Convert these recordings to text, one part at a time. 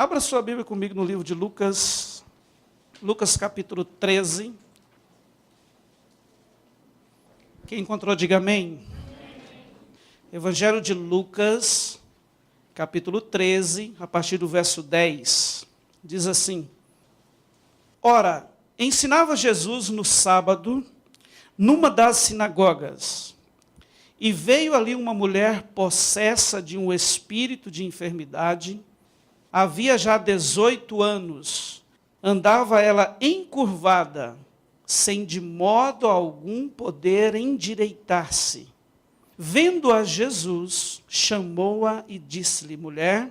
Abra sua Bíblia comigo no livro de Lucas, Lucas capítulo 13. Quem encontrou, diga amém. Evangelho de Lucas, capítulo 13, a partir do verso 10. Diz assim: Ora, ensinava Jesus no sábado, numa das sinagogas, e veio ali uma mulher possessa de um espírito de enfermidade. Havia já 18 anos, andava ela encurvada, sem de modo algum poder endireitar-se. Vendo-a Jesus, chamou-a e disse-lhe: Mulher,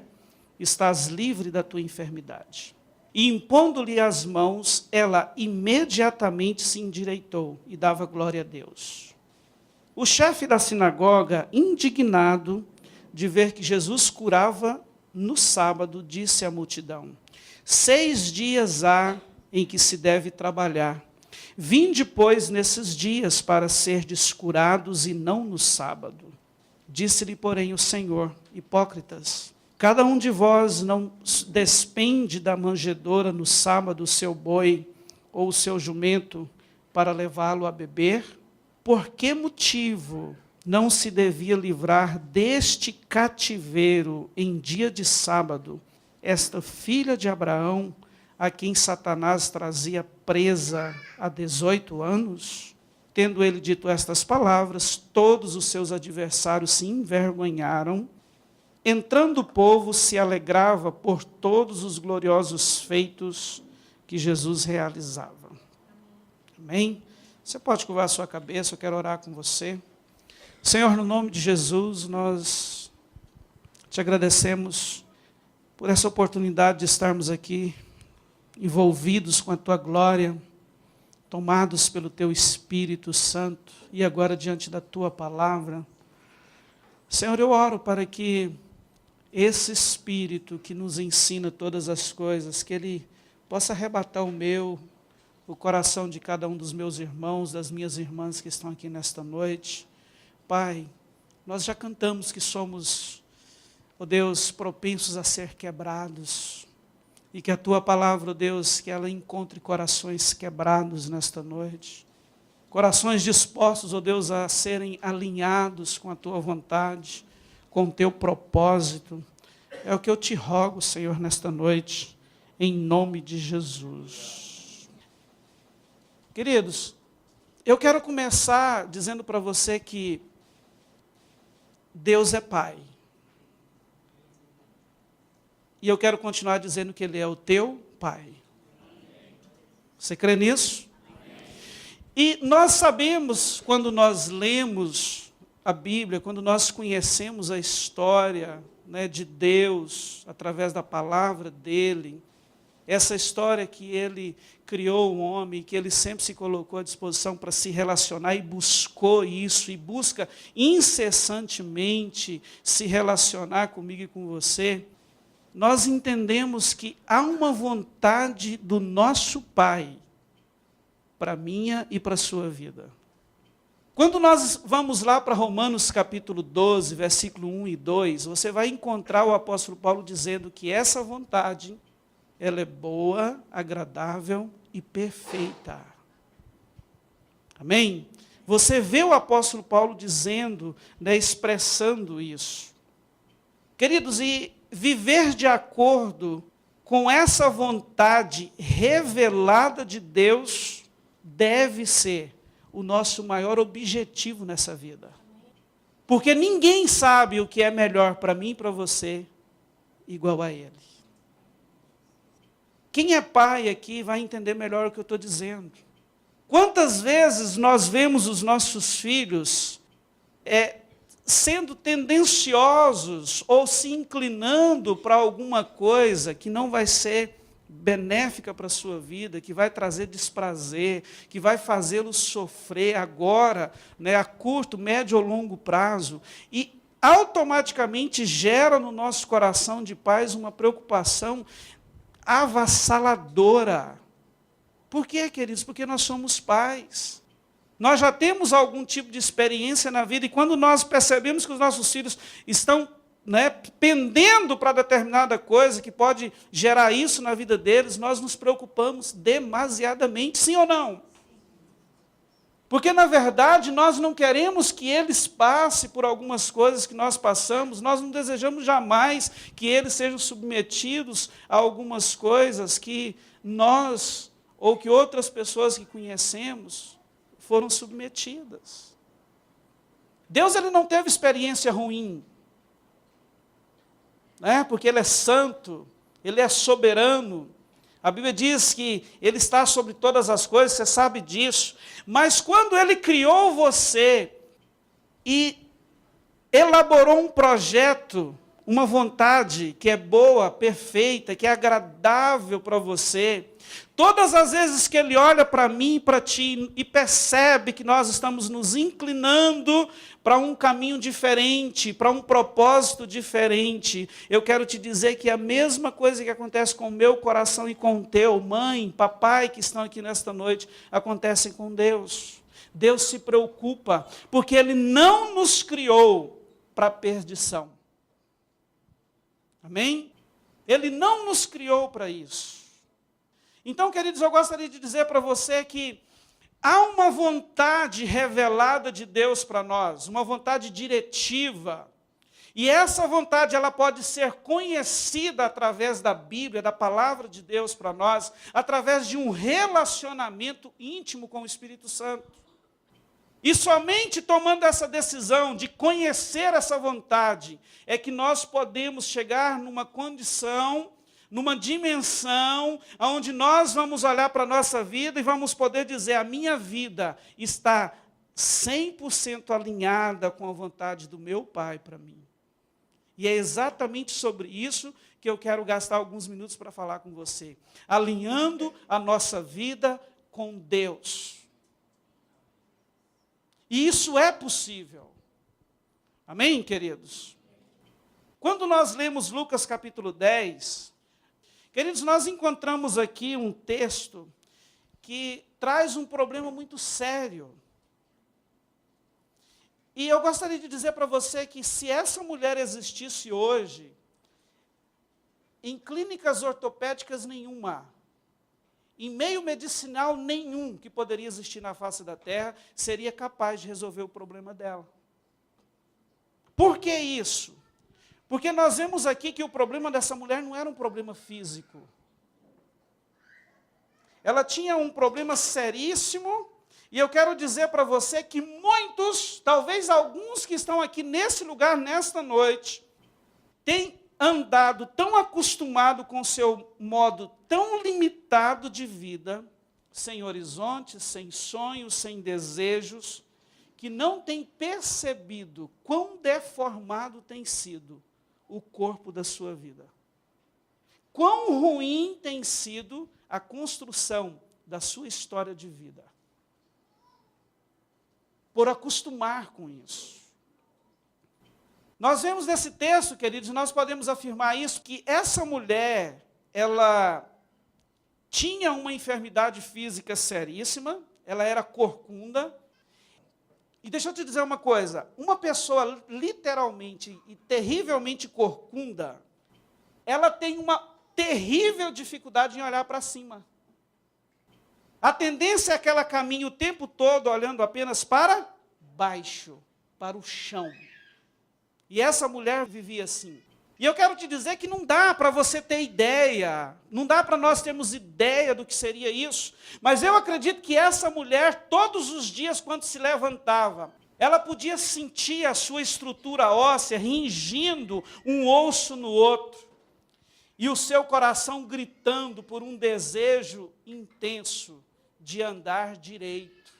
estás livre da tua enfermidade. E impondo-lhe as mãos, ela imediatamente se endireitou e dava glória a Deus. O chefe da sinagoga, indignado de ver que Jesus curava no sábado, disse à multidão: 6 dias há em que se deve trabalhar. Vinde, pois, nesses dias para serdes curados e não no sábado. Disse-lhe, porém, o Senhor: Hipócritas, cada um de vós não despende da manjedoura no sábado o seu boi ou o seu jumento para levá-lo a beber? Por que motivo não se devia livrar deste cativeiro em dia de sábado esta filha de Abraão, a quem Satanás trazia presa há 18 anos? Tendo ele dito estas palavras, todos os seus adversários se envergonharam. Entrando o povo, se alegrava por todos os gloriosos feitos que Jesus realizava. Amém? Você pode curvar a sua cabeça, eu quero orar com você. Senhor, no nome de Jesus, nós te agradecemos por essa oportunidade de estarmos aqui, envolvidos com a tua glória, tomados pelo teu Espírito Santo, e agora diante da tua palavra. Senhor, eu oro para que esse Espírito que nos ensina todas as coisas, que ele possa arrebatar o coração de cada um dos meus irmãos, das minhas irmãs que estão aqui nesta noite. Pai, nós já cantamos que somos, ó Deus, propensos a ser quebrados, e que a tua palavra, ó Deus, que ela encontre corações quebrados nesta noite, corações dispostos, ó Deus, a serem alinhados com a tua vontade, com o teu propósito. É o que eu te rogo, Senhor, nesta noite, em nome de Jesus. Queridos, eu quero começar dizendo para você que Deus é Pai. E eu quero continuar dizendo que Ele é o teu Pai. Você crê nisso? E nós sabemos, quando nós lemos a Bíblia, quando nós conhecemos a história, né, de Deus, através da palavra dEle, essa história que Ele criou o homem, que Ele sempre se colocou à disposição para se relacionar e buscou isso, e busca incessantemente se relacionar comigo e com você, nós entendemos que há uma vontade do nosso Pai para a minha e para a sua vida. Quando nós vamos lá para Romanos capítulo 12, versículo 1 e 2, você vai encontrar o apóstolo Paulo dizendo que essa vontade, ela é boa, agradável e perfeita. Amém? Você vê o apóstolo Paulo dizendo, né, expressando isso. Queridos, e viver de acordo com essa vontade revelada de Deus deve ser o nosso maior objetivo nessa vida. Porque ninguém sabe o que é melhor para mim e para você igual a Ele. Quem é pai aqui vai entender melhor o que eu estou dizendo. Quantas vezes nós vemos os nossos filhos sendo tendenciosos ou se inclinando para alguma coisa que não vai ser benéfica para a sua vida, que vai trazer desprazer, que vai fazê-los sofrer agora, né, a curto, médio ou longo prazo, e automaticamente gera no nosso coração de pais uma preocupação avassaladora. Por quê, queridos? Porque nós somos pais. Nós já temos algum tipo de experiência na vida, e quando nós percebemos que os nossos filhos estão né, pendendo para determinada coisa que pode gerar isso na vida deles, nós nos preocupamos demasiadamente, sim ou não? Porque, na verdade, nós não queremos que eles passem por algumas coisas que nós passamos, nós não desejamos jamais que eles sejam submetidos a algumas coisas que nós, ou que outras pessoas que conhecemos, foram submetidas. Deus, ele não teve experiência ruim, né? Porque Ele é santo, Ele é soberano. A Bíblia diz que Ele está sobre todas as coisas, você sabe disso. Mas quando Ele criou você e elaborou um projeto, uma vontade que é boa, perfeita, que é agradável para você, todas as vezes que Ele olha para mim e para ti e percebe que nós estamos nos inclinando para um caminho diferente, para um propósito diferente, eu quero te dizer que a mesma coisa que acontece com o meu coração e com o teu, mãe, papai, que estão aqui nesta noite, acontecem com Deus. Deus se preocupa, porque Ele não nos criou para a perdição. Amém? Ele não nos criou para isso. Então, queridos, eu gostaria de dizer para você que há uma vontade revelada de Deus para nós, uma vontade diretiva. E essa vontade, ela pode ser conhecida através da Bíblia, da palavra de Deus para nós, através de um relacionamento íntimo com o Espírito Santo. E somente tomando essa decisão de conhecer essa vontade, é que nós podemos chegar numa condição, numa dimensão, onde nós vamos olhar para a nossa vida e vamos poder dizer, a minha vida está 100% alinhada com a vontade do meu Pai para mim. E é exatamente sobre isso que eu quero gastar alguns minutos para falar com você. Alinhando a nossa vida com Deus. E isso é possível. Amém, queridos? Quando nós lemos Lucas capítulo 10, queridos, nós encontramos aqui um texto que traz um problema muito sério. E eu gostaria de dizer para você que se essa mulher existisse hoje, em clínicas ortopédicas nenhuma, em meio medicinal nenhum que poderia existir na face da terra, seria capaz de resolver o problema dela. Por que isso? Porque nós vemos aqui que o problema dessa mulher não era um problema físico. Ela tinha um problema seríssimo, e eu quero dizer para você que muitos, talvez alguns que estão aqui nesse lugar, nesta noite, têm andado tão acostumado com o seu modo tão limitado de vida, sem horizontes, sem sonhos, sem desejos, que não tem percebido quão deformado tem sido o corpo da sua vida. Quão ruim tem sido a construção da sua história de vida. Por acostumar com isso. Nós vemos nesse texto, queridos, nós podemos afirmar isso, que essa mulher, ela tinha uma enfermidade física seríssima, ela era corcunda. E deixa eu te dizer uma coisa, uma pessoa literalmente e terrivelmente corcunda, ela tem uma terrível dificuldade em olhar para cima. A tendência é que ela caminhe o tempo todo olhando apenas para baixo, para o chão. E essa mulher vivia assim. E eu quero te dizer que não dá para você ter ideia, não dá para nós termos ideia do que seria isso, mas eu acredito que essa mulher, todos os dias, quando se levantava, ela podia sentir a sua estrutura óssea ringindo um osso no outro, e o seu coração gritando por um desejo intenso de andar direito,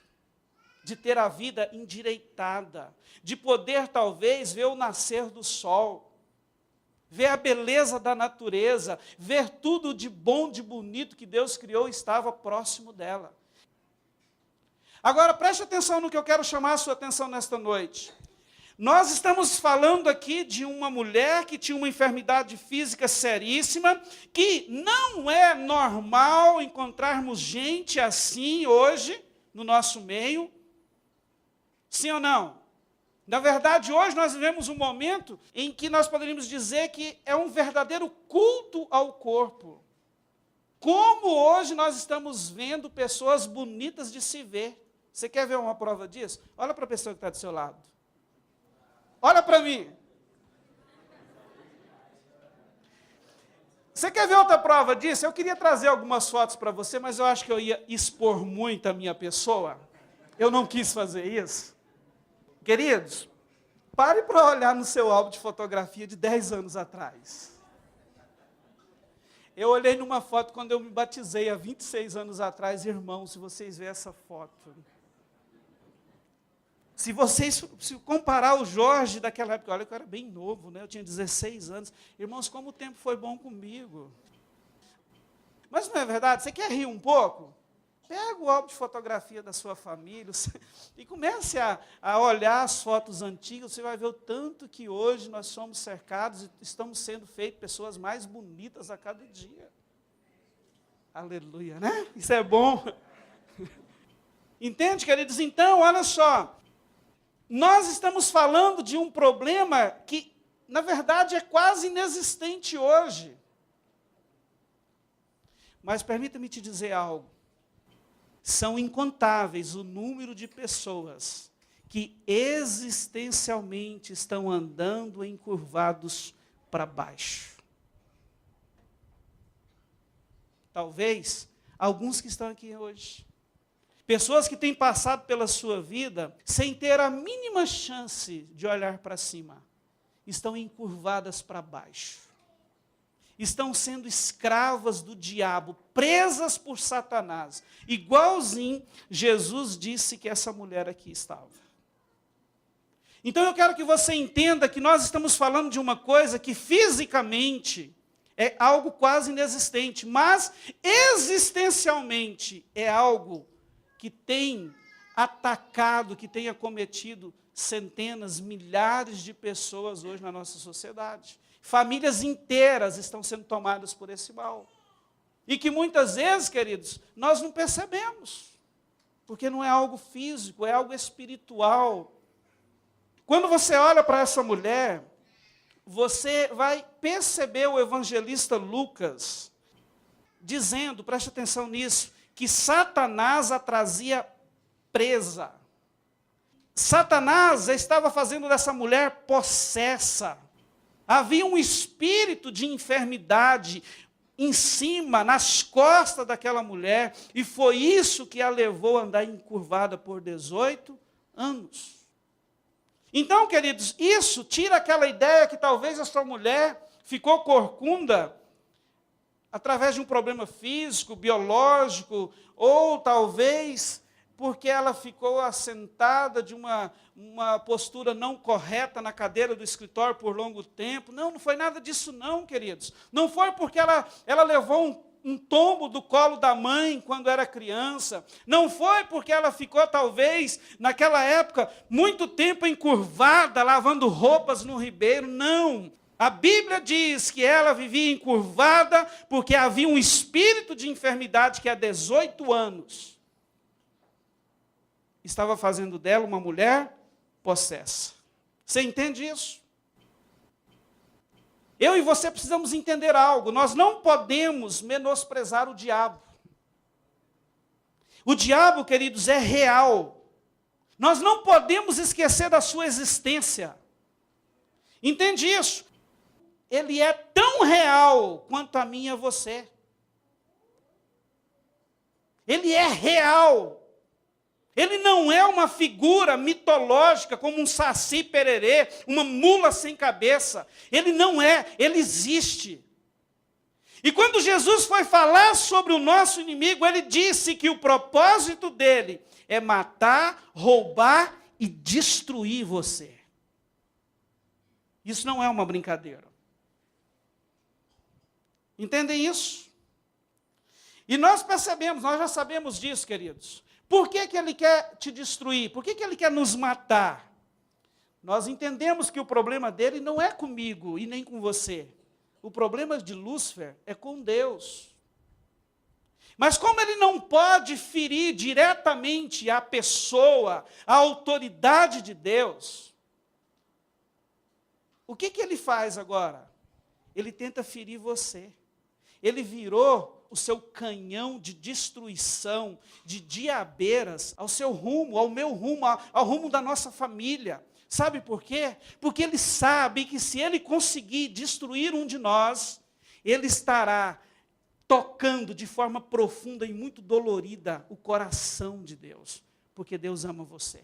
de ter a vida endireitada, de poder talvez ver o nascer do sol, ver a beleza da natureza, ver tudo de bom, de bonito que Deus criou estava próximo dela. Agora, preste atenção no que eu quero chamar a sua atenção nesta noite. Nós estamos falando aqui de uma mulher que tinha uma enfermidade física seríssima, que não é normal encontrarmos gente assim hoje, no nosso meio. Sim ou não? Na verdade, hoje nós vivemos um momento em que nós poderíamos dizer que é um verdadeiro culto ao corpo. Como hoje nós estamos vendo pessoas bonitas de se ver. Você quer ver uma prova disso? Olha para a pessoa que está do seu lado. Olha para mim. Você quer ver outra prova disso? Eu queria trazer algumas fotos para você, mas eu acho que eu ia expor muito a minha pessoa. Eu não quis fazer isso. Queridos, pare para olhar no seu álbum de fotografia de 10 anos atrás. Eu olhei numa foto quando eu me batizei há 26 anos atrás, irmãos, se vocês verem essa foto. Se vocês se comparar o Jorge daquela época, olha que eu era bem novo, né? Eu tinha 16 anos. Irmãos, como o tempo foi bom comigo. Mas não é verdade? Você quer rir um pouco? Pega o álbum de fotografia da sua família e comece a olhar as fotos antigas, você vai ver o tanto que hoje nós somos cercados e estamos sendo feitos pessoas mais bonitas a cada dia. Aleluia, né? Isso é bom. Entende, queridos? Então, olha só. Nós estamos falando de um problema que, na verdade, é quase inexistente hoje. Mas permita-me te dizer algo. São incontáveis o número de pessoas que existencialmente estão andando encurvados para baixo. Talvez alguns que estão aqui hoje. Pessoas que têm passado pela sua vida sem ter a mínima chance de olhar para cima. Estão encurvadas para baixo. Estão sendo escravas do diabo, presas por Satanás. Igualzinho Jesus disse que essa mulher aqui estava. Então eu quero que você entenda que nós estamos falando de uma coisa que fisicamente é algo quase inexistente, mas existencialmente é algo que tem atacado, que tem acometido centenas, milhares de pessoas hoje na nossa sociedade. Famílias inteiras estão sendo tomadas por esse mal. E que muitas vezes, queridos, nós não percebemos. Porque não é algo físico, é algo espiritual. Quando você olha para essa mulher, você vai perceber o evangelista Lucas dizendo, preste atenção nisso, que Satanás a trazia presa. Satanás estava fazendo dessa mulher possessa. Havia um espírito de enfermidade em cima, nas costas daquela mulher, e foi isso que a levou a andar encurvada por 18 anos. Então, queridos, isso tira aquela ideia que talvez essa mulher ficou corcunda através de um problema físico, biológico, ou talvez porque ela ficou assentada de uma postura não correta na cadeira do escritório por longo tempo. Não, não foi nada disso não, queridos. Não foi porque ela levou um tombo do colo da mãe quando era criança. Não foi porque ela ficou, talvez, naquela época, muito tempo encurvada, lavando roupas no ribeiro. Não. A Bíblia diz que ela vivia encurvada porque havia um espírito de enfermidade que há 18 anos estava fazendo dela uma mulher possessa. Você entende isso? Eu e você precisamos entender algo. Nós não podemos menosprezar o diabo. O diabo, queridos, é real. Nós não podemos esquecer da sua existência. Entende isso? Ele é tão real quanto a mim e a você. Ele é real. Ele não é uma figura mitológica como um saci pererê, uma mula sem cabeça. Ele não é, ele existe. E quando Jesus foi falar sobre o nosso inimigo, ele disse que o propósito dele é matar, roubar e destruir você. Isso não é uma brincadeira. Entendem isso? E nós percebemos, nós já sabemos disso, queridos. Por que ele quer te destruir? Por que ele quer nos matar? Nós entendemos que o problema dele não é comigo e nem com você. O problema de Lúcifer é com Deus. Mas como ele não pode ferir diretamente a pessoa, a autoridade de Deus, O que ele faz agora? Ele tenta ferir você. Ele virou o seu canhão de destruição, de diabeiras, ao seu rumo, ao meu rumo, ao rumo da nossa família. Sabe por quê? Porque ele sabe que se ele conseguir destruir um de nós, ele estará tocando de forma profunda e muito dolorida o coração de Deus. Porque Deus ama você.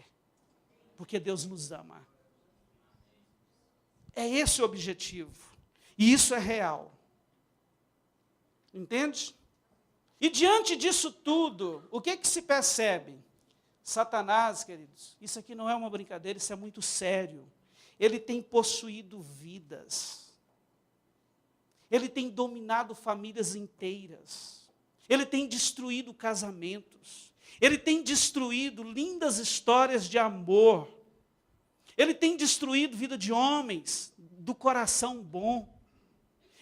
Porque Deus nos ama. É esse o objetivo. E isso é real. Entende? E diante disso tudo, o que se percebe? Satanás, queridos, isso aqui não é uma brincadeira, isso é muito sério. Ele tem possuído vidas. Ele tem dominado famílias inteiras. Ele tem destruído casamentos. Ele tem destruído lindas histórias de amor. Ele tem destruído vida de homens do coração bom.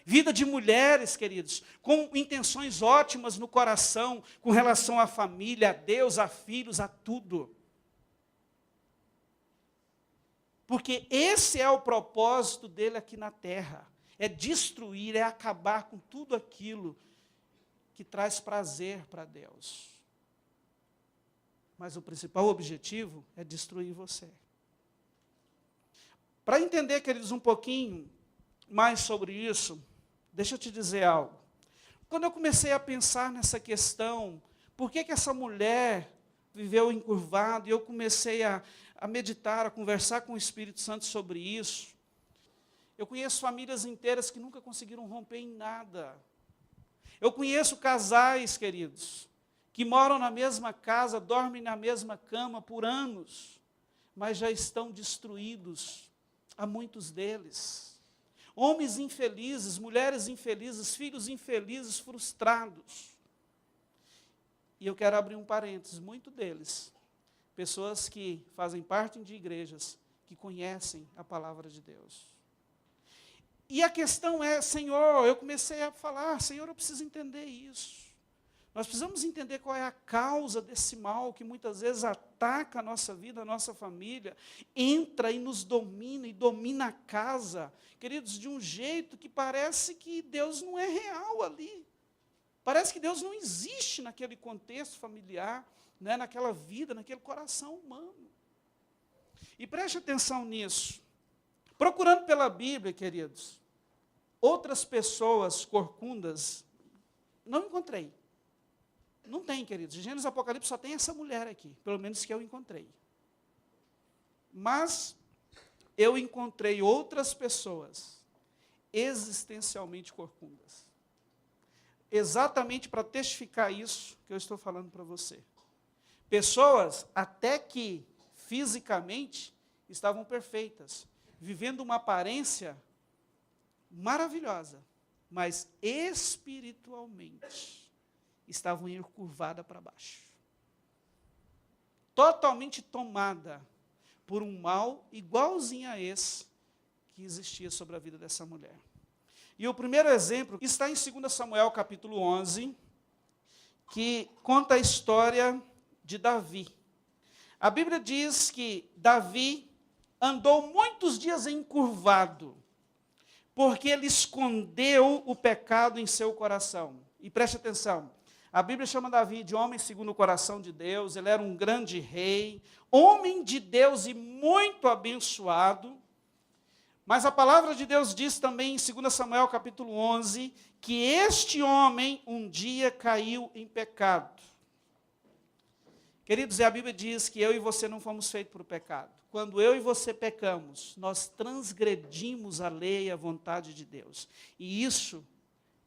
Vida de mulheres, queridos, com intenções ótimas no coração, com relação à família, a Deus, a filhos, a tudo. Porque esse é o propósito dele aqui na terra. É destruir, é acabar com tudo aquilo que traz prazer para Deus. Mas o principal objetivo é destruir você. Para entender, queridos, um pouquinho mais sobre isso, deixa eu te dizer algo. Quando eu comecei a pensar nessa questão, por que essa mulher viveu encurvada, e eu comecei a meditar, a conversar com o Espírito Santo sobre isso, eu conheço famílias inteiras que nunca conseguiram romper em nada. Eu conheço casais, queridos, que moram na mesma casa, dormem na mesma cama por anos, mas já estão destruídos, há muitos deles. Homens infelizes, mulheres infelizes, filhos infelizes, frustrados. E eu quero abrir um parênteses, muito deles, pessoas que fazem parte de igrejas, que conhecem a palavra de Deus. E a questão é, Senhor, eu comecei a falar, Senhor, eu preciso entender isso. Nós precisamos entender qual é a causa desse mal que muitas vezes ataca a nossa vida, a nossa família, entra e nos domina, e domina a casa, queridos, de um jeito que parece que Deus não é real ali. Parece que Deus não existe naquele contexto familiar, né, naquela vida, naquele coração humano. E preste atenção nisso. Procurando pela Bíblia, queridos, outras pessoas corcundas, não encontrei. Não tem, queridos. Gênesis e Apocalipse só tem essa mulher aqui, pelo menos que eu encontrei. Mas eu encontrei outras pessoas existencialmente corcundas. Exatamente para testificar isso que eu estou falando para você. Pessoas até que fisicamente estavam perfeitas, vivendo uma aparência maravilhosa, mas espiritualmente estavam encurvada para baixo. Totalmente tomada por um mal igualzinho a esse que existia sobre a vida dessa mulher. E o primeiro exemplo está em 2 Samuel, capítulo 11, que conta a história de Davi. A Bíblia diz que Davi andou muitos dias encurvado, porque ele escondeu o pecado em seu coração. E preste atenção, a Bíblia chama Davi de homem segundo o coração de Deus, ele era um grande rei, homem de Deus e muito abençoado, mas a palavra de Deus diz também em 2 Samuel capítulo 11, que este homem um dia caiu em pecado. Queridos, a Bíblia diz que eu e você não fomos feitos para o pecado. Quando eu e você pecamos, nós transgredimos a lei e a vontade de Deus. E isso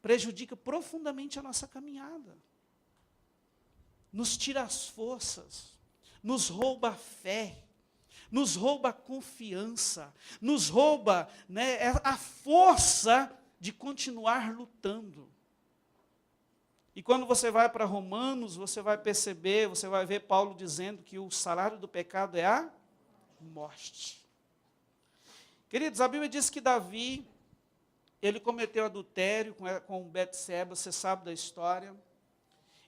prejudica profundamente a nossa caminhada. Nos tira as forças, nos rouba a fé, nos rouba a confiança, nos rouba, né, a força de continuar lutando. E quando você vai para Romanos, você vai perceber, você vai ver Paulo dizendo que o salário do pecado é a morte. Queridos, a Bíblia diz que Davi, ele cometeu adultério com Betseba, você sabe da história.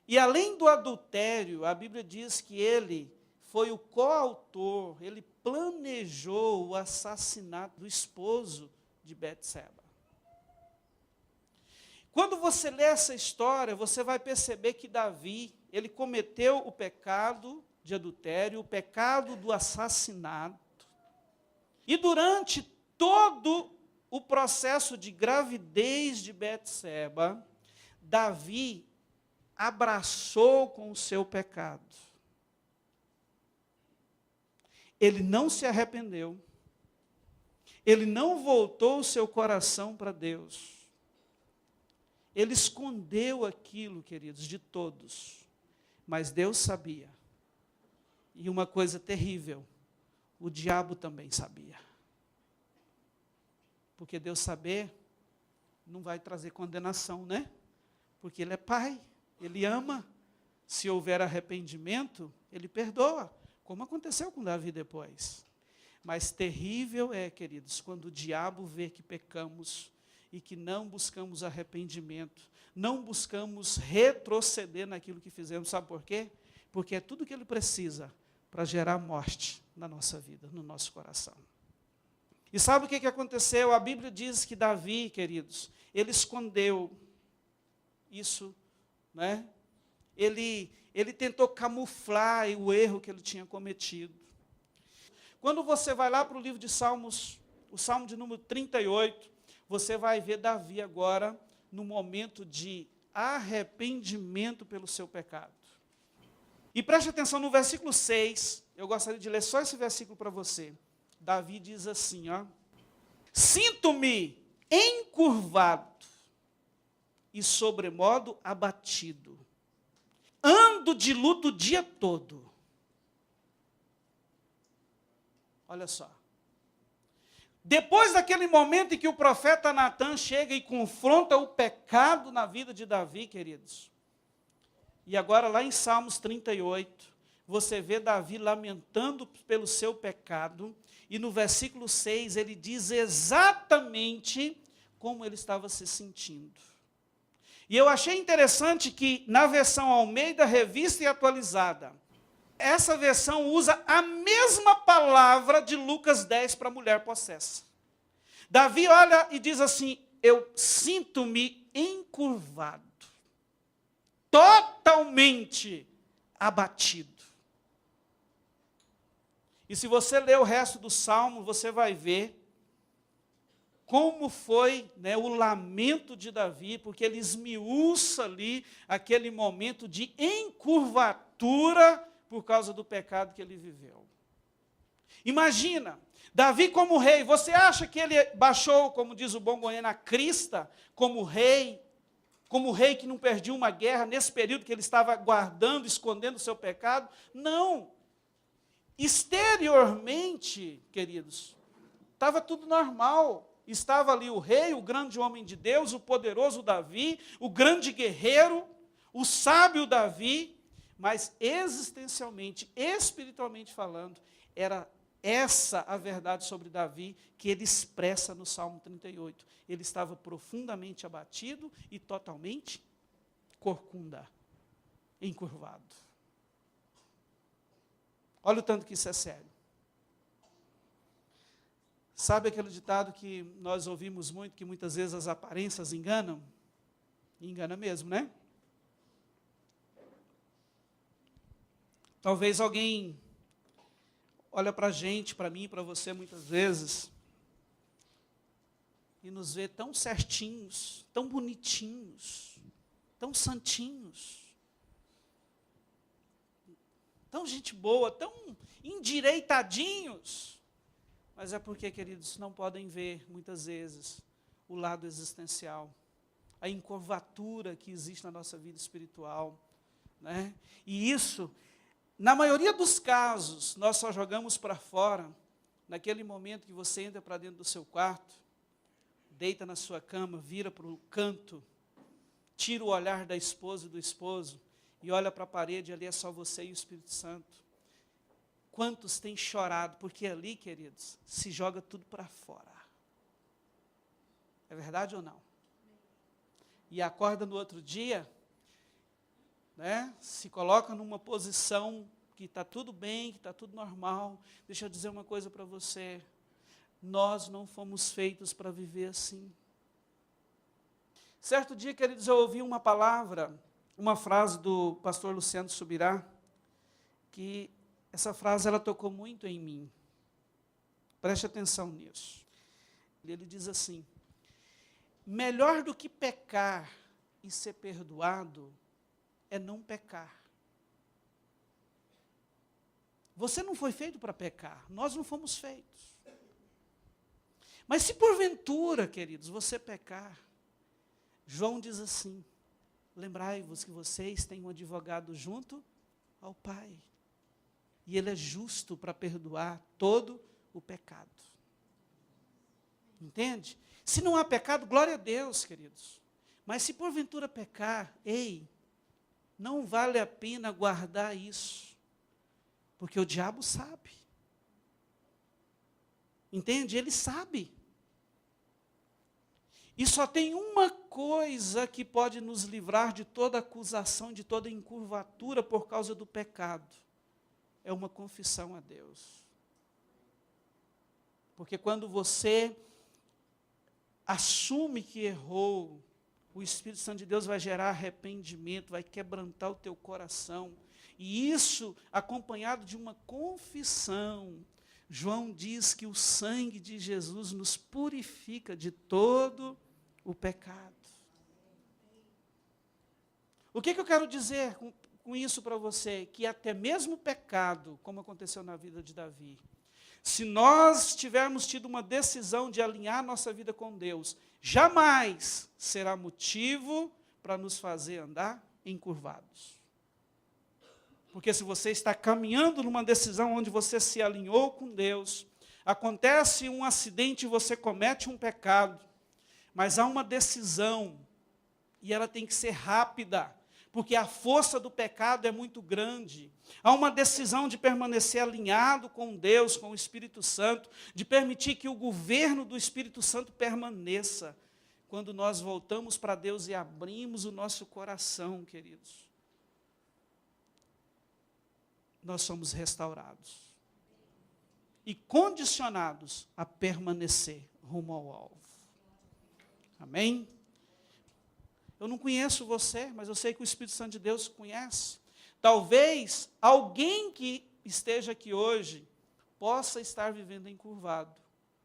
E além do adultério, a Bíblia diz que ele foi o coautor, ele planejou o assassinato do esposo de Betseba. Quando você lê essa história, você vai perceber que Davi, ele cometeu o pecado de adultério, o pecado do assassinato. E durante todo o processo de gravidez de Betseba, Davi abraçou com o seu pecado. Ele não se arrependeu. Ele não voltou o seu coração para Deus. Ele escondeu aquilo, queridos, de todos. Mas Deus sabia. E uma coisa terrível, o diabo também sabia. Porque Deus saber não vai trazer condenação, né? Porque Ele é Pai, Ele ama. Se houver arrependimento, Ele perdoa. Como aconteceu com Davi depois. Mas terrível é, queridos, quando o diabo vê que pecamos e que não buscamos arrependimento, não buscamos retroceder naquilo que fizemos. Sabe por quê? Porque é tudo que ele precisa para gerar morte na nossa vida, no nosso coração. E sabe o que aconteceu? A Bíblia diz que Davi, queridos, ele escondeu isso, né? Ele tentou camuflar o erro que ele tinha cometido. Quando você vai lá para o livro de Salmos, o Salmo de número 38, você vai ver Davi agora no momento de arrependimento pelo seu pecado. E preste atenção no versículo 6, eu gostaria de ler só esse versículo para você. Davi diz assim, ó: sinto-me encurvado e sobremodo abatido. Ando de luto o dia todo. Olha só. Depois daquele momento em que o profeta Natan chega e confronta o pecado na vida de Davi, queridos. E agora lá em Salmos 38, você vê Davi lamentando pelo seu pecado. E no versículo 6 ele diz exatamente como ele estava se sentindo. E eu achei interessante que na versão Almeida, Revista e Atualizada, essa versão usa a mesma palavra de Lucas 10 para a mulher possessa. Davi olha e diz assim: eu sinto-me encurvado, totalmente abatido. E se você ler o resto do Salmo, você vai ver como foi, né, o lamento de Davi, porque ele esmiuça ali aquele momento de encurvatura por causa do pecado que ele viveu. Imagina, Davi como rei, você acha que ele baixou, como diz o bom goiano, a crista, como rei que não perdia uma guerra, nesse período que ele estava guardando, escondendo o seu pecado? Não. Exteriormente, queridos, estava tudo normal. Estava ali o rei, o grande homem de Deus, o poderoso Davi, o grande guerreiro, o sábio Davi, mas existencialmente, espiritualmente falando, era essa a verdade sobre Davi que ele expressa no Salmo 38. Ele estava profundamente abatido e totalmente corcunda, encurvado. Olha o tanto que isso é sério. Sabe aquele ditado que nós ouvimos muito, que muitas vezes as aparências enganam? Engana mesmo, né? Talvez alguém olha para a gente, para mim, para você, muitas vezes, e nos vê tão certinhos, tão bonitinhos, tão santinhos, tão gente boa, tão endireitadinhos. Mas é porque, queridos, não podem ver, muitas vezes, o lado existencial, a encurvatura que existe na nossa vida espiritual, né? E isso, na maioria dos casos, nós só jogamos para fora, naquele momento que você entra para dentro do seu quarto, deita na sua cama, vira para o canto, tira o olhar da esposa e do esposo, e olha para a parede, ali é só você e o Espírito Santo. Quantos têm chorado? Porque ali, queridos, se joga tudo para fora. É verdade ou não? E acorda no outro dia, né, se coloca numa posição que está tudo bem, que está tudo normal. Deixa eu dizer uma coisa para você. Nós não fomos feitos para viver assim. Certo dia, queridos, eu ouvi uma palavra, uma frase do pastor Luciano Subirá, que essa frase ela tocou muito em mim. Preste atenção nisso. Ele diz assim: melhor do que pecar e ser perdoado é não pecar. Você não foi feito para pecar, nós não fomos feitos. Mas se porventura, queridos, você pecar, João diz assim: lembrai-vos que vocês têm um advogado junto ao Pai. E Ele é justo para perdoar todo o pecado. Entende? Se não há pecado, glória a Deus, queridos. Mas se porventura pecar, ei, não vale a pena guardar isso. Porque o diabo sabe. Entende? Ele sabe. E só tem uma coisa que pode nos livrar de toda acusação, de toda encurvatura por causa do pecado. É uma confissão a Deus. Porque quando você assume que errou, o Espírito Santo de Deus vai gerar arrependimento, vai quebrantar o teu coração. E isso acompanhado de uma confissão. João diz que o sangue de Jesus nos purifica de todo o pecado. O que eu quero dizer com isso para você? Que até mesmo o pecado, como aconteceu na vida de Davi, se nós tivermos tido uma decisão de alinhar nossa vida com Deus, jamais será motivo para nos fazer andar encurvados. Porque se você está caminhando numa decisão onde você se alinhou com Deus, acontece um acidente e você comete um pecado, mas há uma decisão, e ela tem que ser rápida, porque a força do pecado é muito grande. Há uma decisão de permanecer alinhado com Deus, com o Espírito Santo, de permitir que o governo do Espírito Santo permaneça. Quando nós voltamos para Deus e abrimos o nosso coração, queridos, nós somos restaurados e condicionados a permanecer rumo ao alvo. Amém? Eu não conheço você, mas eu sei que o Espírito Santo de Deus conhece. Talvez alguém que esteja aqui hoje possa estar vivendo encurvado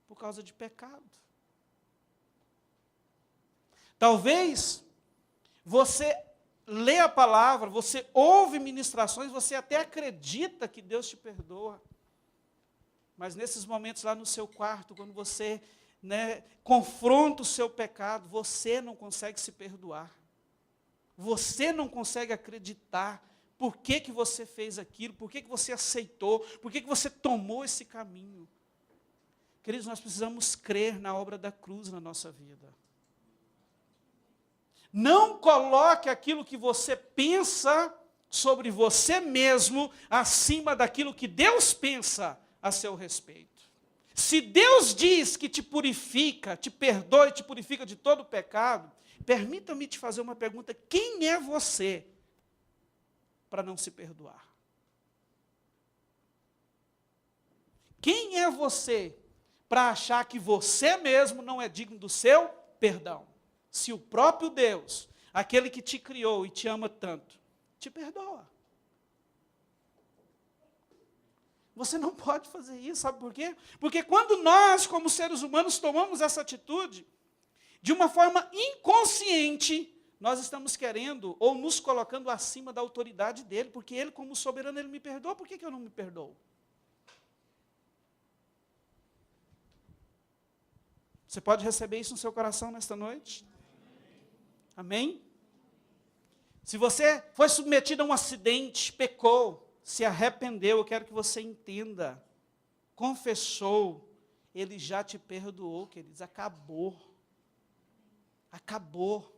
por causa de pecado. Talvez você lê a palavra, você ouve ministrações, você até acredita que Deus te perdoa. Mas nesses momentos lá no seu quarto, quando você confronta o seu pecado, você não consegue se perdoar. Você não consegue acreditar por que você fez aquilo, por que você aceitou, por que você tomou esse caminho. Queridos, nós precisamos crer na obra da cruz na nossa vida. Não coloque aquilo que você pensa sobre você mesmo acima daquilo que Deus pensa a seu respeito. Se Deus diz que te purifica, te perdoa e te purifica de todo o pecado, permita-me te fazer uma pergunta: quem é você para não se perdoar? Quem é você para achar que você mesmo não é digno do seu perdão? Se o próprio Deus, aquele que te criou e te ama tanto, te perdoa. Você não pode fazer isso, sabe por quê? Porque quando nós, como seres humanos, tomamos essa atitude, de uma forma inconsciente, nós estamos querendo ou nos colocando acima da autoridade dele, porque ele, como soberano, ele me perdoa, por que eu não me perdoo? Você pode receber isso no seu coração nesta noite? Amém? Se você foi submetido a um acidente, pecou, se arrependeu, eu quero que você entenda, confessou, ele já te perdoou, queridos, acabou. Acabou.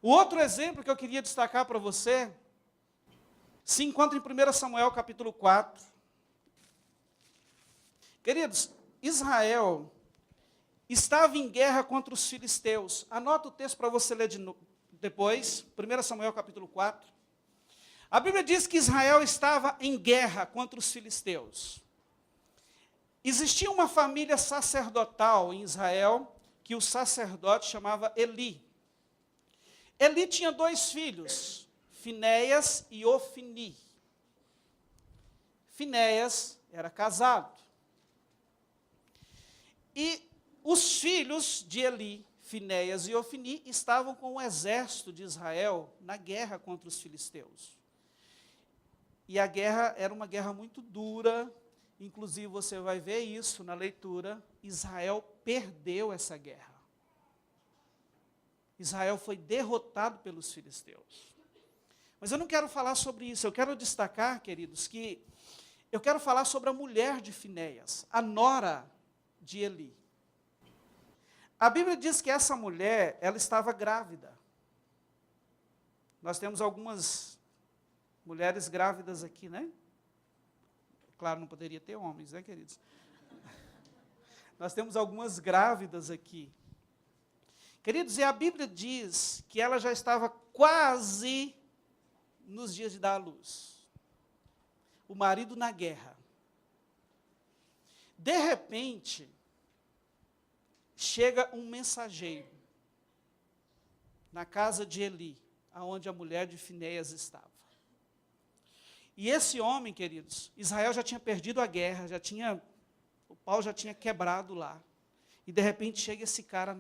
O outro exemplo que eu queria destacar para você, se encontra em 1 Samuel capítulo 4. Queridos, Israel estava em guerra contra os filisteus. Anota o texto para você ler depois, 1 Samuel capítulo 4. A Bíblia diz que Israel estava em guerra contra os filisteus. Existia uma família sacerdotal em Israel, que o sacerdote chamava Eli. Eli tinha 2 filhos, Finéias e Ofni. Finéias era casado. E os filhos de Eli, Finéias e Ofni, estavam com o exército de Israel na guerra contra os filisteus. E a guerra era uma guerra muito dura, inclusive você vai ver isso na leitura, Israel perdeu essa guerra. Israel foi derrotado pelos filisteus. Mas eu não quero falar sobre isso, eu quero destacar, queridos, que eu quero falar sobre a mulher de Finéias, a nora de Eli. A Bíblia diz que essa mulher, ela estava grávida. Nós temos algumas mulheres grávidas aqui, né? Claro, não poderia ter homens, né, queridos? Nós temos algumas grávidas aqui. Queridos, e a Bíblia diz que ela já estava quase nos dias de dar à luz. O marido na guerra. De repente, chega um mensageiro na casa de Eli, aonde a mulher de Finéias estava. E esse homem, queridos, Israel já tinha perdido a guerra, o pau já tinha quebrado lá. E de repente chega esse cara,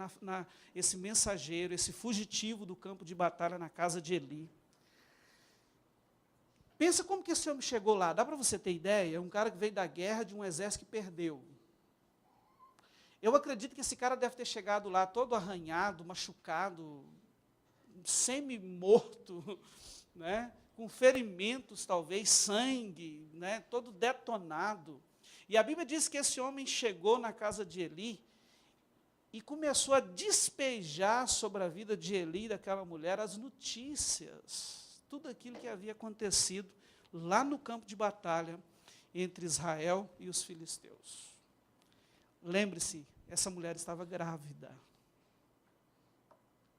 esse mensageiro, esse fugitivo do campo de batalha na casa de Eli. Pensa como que esse homem chegou lá, dá para você ter ideia? É um cara que veio da guerra de um exército que perdeu. Eu acredito que esse cara deve ter chegado lá todo arranhado, machucado, semi-morto, né? Com ferimentos talvez, sangue, né? Todo detonado. E a Bíblia diz que esse homem chegou na casa de Eli e começou a despejar sobre a vida de Eli e daquela mulher as notícias, tudo aquilo que havia acontecido lá no campo de batalha entre Israel e os filisteus. Lembre-se, essa mulher estava grávida,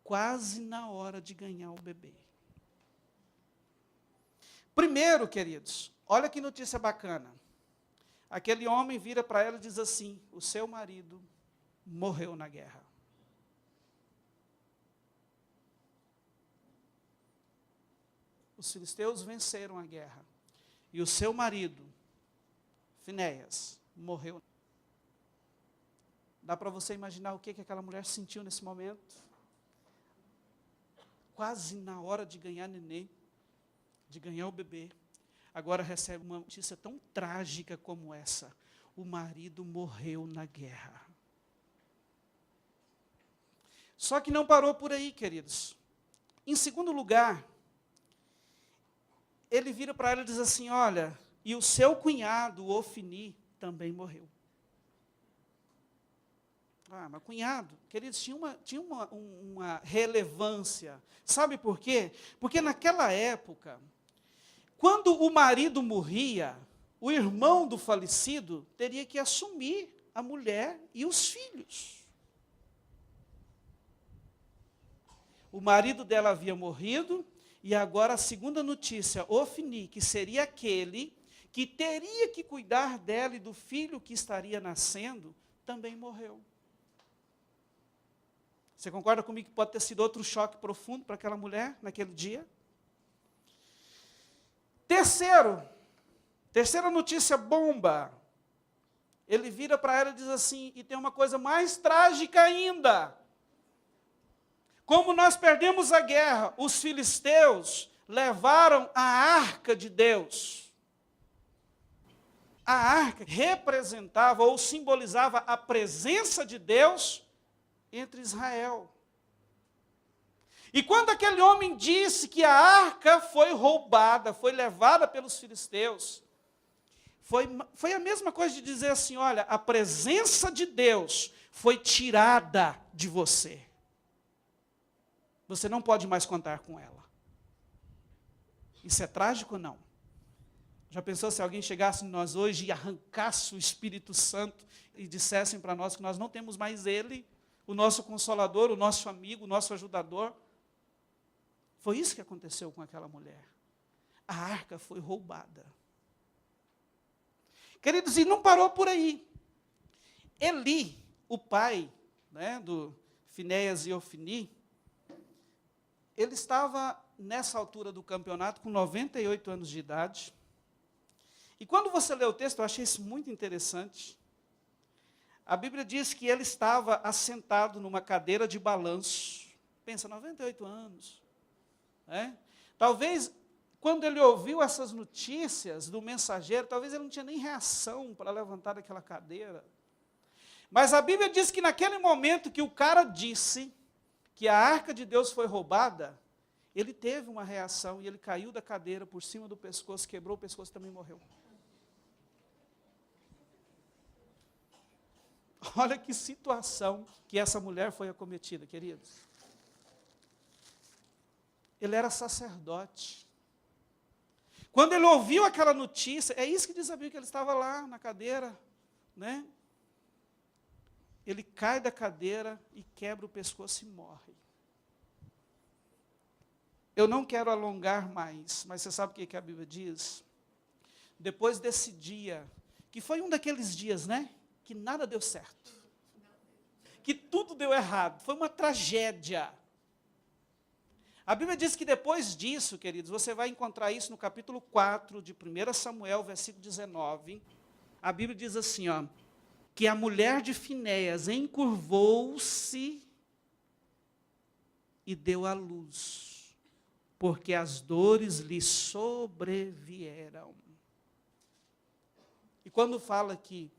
quase na hora de ganhar o bebê. Primeiro, queridos, olha que notícia bacana. Aquele homem vira para ela e diz assim: o seu marido morreu na guerra. Os filisteus venceram a guerra. E o seu marido, Finéias, morreu. Dá para você imaginar o que aquela mulher sentiu nesse momento? Quase na hora de ganhar neném, de ganhar o bebê. Agora recebe uma notícia tão trágica como essa. O marido morreu na guerra. Só que não parou por aí, queridos. Em segundo lugar, ele vira para ela e diz assim: olha, e o seu cunhado, Ofni, também morreu. Ah, mas cunhado, queridos, tinha uma relevância. Sabe por quê? Porque naquela época, quando o marido morria, o irmão do falecido teria que assumir a mulher e os filhos. O marido dela havia morrido, e agora a segunda notícia, Ofni, que seria aquele que teria que cuidar dela e do filho que estaria nascendo, também morreu. Você concorda comigo que pode ter sido outro choque profundo para aquela mulher naquele dia? Terceira notícia bomba. Ele vira para ela e diz assim, e tem uma coisa mais trágica ainda. Como nós perdemos a guerra, os filisteus levaram a arca de Deus. A arca representava ou simbolizava a presença de Deus entre Israel. E quando aquele homem disse que a arca foi roubada, foi levada pelos filisteus, foi a mesma coisa de dizer assim, olha, a presença de Deus foi tirada de você. Você não pode mais contar com ela. Isso é trágico ou não? Já pensou se alguém chegasse em nós hoje e arrancasse o Espírito Santo e dissessem para nós que nós não temos mais Ele, o nosso Consolador, o nosso amigo, o nosso ajudador? Foi isso que aconteceu com aquela mulher. A arca foi roubada. Queridos, e não parou por aí. Eli, o pai, né, do Finéias e Ofni, ele estava, nessa altura do campeonato, com 98 anos de idade. E quando você lê o texto, eu achei isso muito interessante. A Bíblia diz que ele estava assentado numa cadeira de balanço. Pensa, 98 anos. Né? Talvez, quando ele ouviu essas notícias do mensageiro, talvez ele não tinha nem reação para levantar daquela cadeira. Mas a Bíblia diz que naquele momento que o cara disse que a arca de Deus foi roubada, ele teve uma reação e ele caiu da cadeira por cima do pescoço, quebrou o pescoço e também morreu. Olha que situação que essa mulher foi acometida, queridos. Ele era sacerdote. Quando ele ouviu aquela notícia, é isso que diz a Bíblia, que ele estava lá na cadeira, né? Ele cai da cadeira e quebra o pescoço e morre. Eu não quero alongar mais, mas você sabe o que a Bíblia diz? Depois desse dia, que foi um daqueles dias, né? Que nada deu certo. Que tudo deu errado. Foi uma tragédia. A Bíblia diz que depois disso, queridos, você vai encontrar isso no capítulo 4 de 1 Samuel, versículo 19. A Bíblia diz assim, ó, que a mulher de Finéias encurvou-se e deu à luz, porque as dores lhe sobrevieram. E quando fala aqui,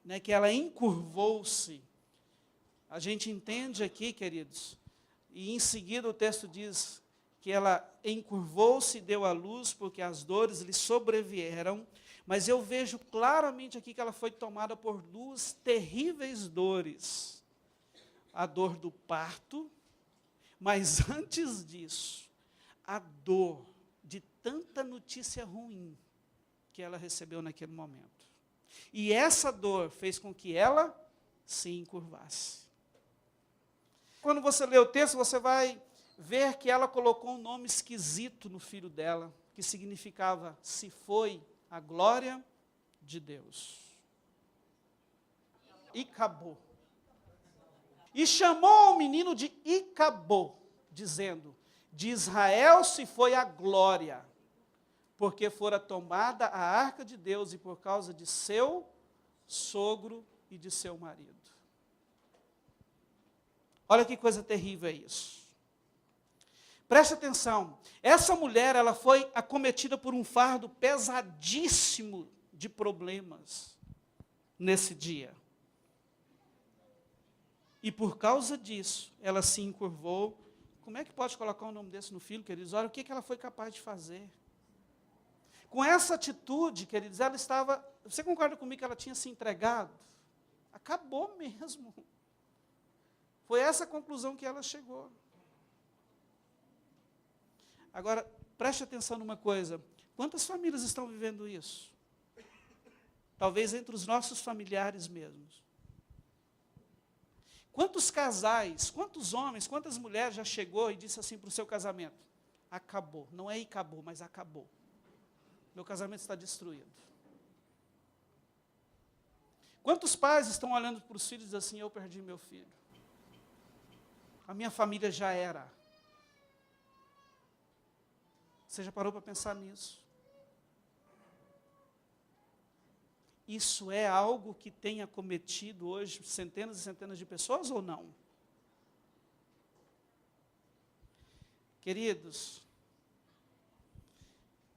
né, que ela encurvou-se, a gente entende aqui, queridos, e em seguida o texto diz que ela encurvou-se e deu à luz, porque as dores lhe sobrevieram, mas eu vejo claramente aqui que ela foi tomada por duas terríveis dores. A dor do parto, mas antes disso, a dor de tanta notícia ruim que ela recebeu naquele momento. E essa dor fez com que ela se encurvasse. Quando você lê o texto, você vai ver que ela colocou um nome esquisito no filho dela, que significava, se foi a glória de Deus. Icabô. E chamou o menino de Icabô, dizendo, de Israel se foi a glória, porque fora tomada a arca de Deus e por causa de seu sogro e de seu marido. Olha que coisa terrível é isso. Preste atenção, essa mulher, ela foi acometida por um fardo pesadíssimo de problemas nesse dia. E por causa disso, ela se encurvou. Como é que pode colocar um nome desse no filho, queridos? Olha o que ela foi capaz de fazer. Com essa atitude, queridos, ela estava... Você concorda comigo que ela tinha se entregado? Acabou mesmo. Foi essa a conclusão que ela chegou. Agora, preste atenção numa coisa. Quantas famílias estão vivendo isso? Talvez entre os nossos familiares mesmos. Quantos casais, quantos homens, quantas mulheres já chegou e disse assim para o seu casamento? Acabou. Não é acabou, mas acabou. Meu casamento está destruído. Quantos pais estão olhando para os filhos e dizem assim, eu perdi meu filho. A minha família já era. Você já parou para pensar nisso? Isso é algo que tem acometido hoje centenas e centenas de pessoas ou não? Queridos,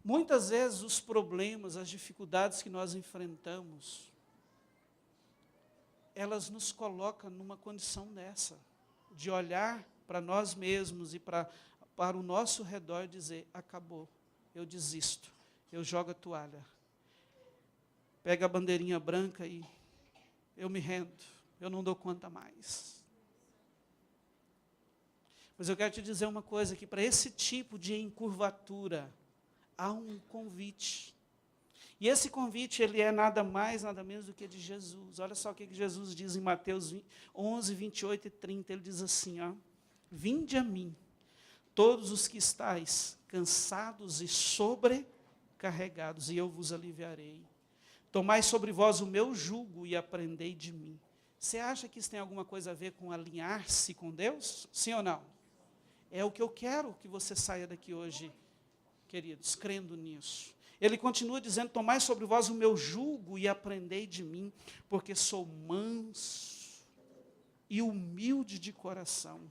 muitas vezes os problemas, as dificuldades que nós enfrentamos, elas nos colocam numa condição dessa, de olhar para nós mesmos e para o nosso redor e dizer, acabou, eu desisto, eu jogo a toalha. Pega a bandeirinha branca e eu me rendo, eu não dou conta mais. Mas eu quero te dizer uma coisa, que para esse tipo de encurvatura, há um convite. E esse convite, ele é nada mais, nada menos do que de Jesus. Olha só o que Jesus diz em Mateus 11, 28 e 30. Ele diz assim, ó, vinde a mim, todos os que estáis cansados e sobrecarregados, e eu vos aliviarei. Tomai sobre vós o meu jugo e aprendei de mim. Você acha que isso tem alguma coisa a ver com alinhar-se com Deus? Sim ou não? É o que eu quero que você saia daqui hoje, queridos, crendo nisso. Ele continua dizendo, tomai sobre vós o meu jugo e aprendei de mim, porque sou manso e humilde de coração,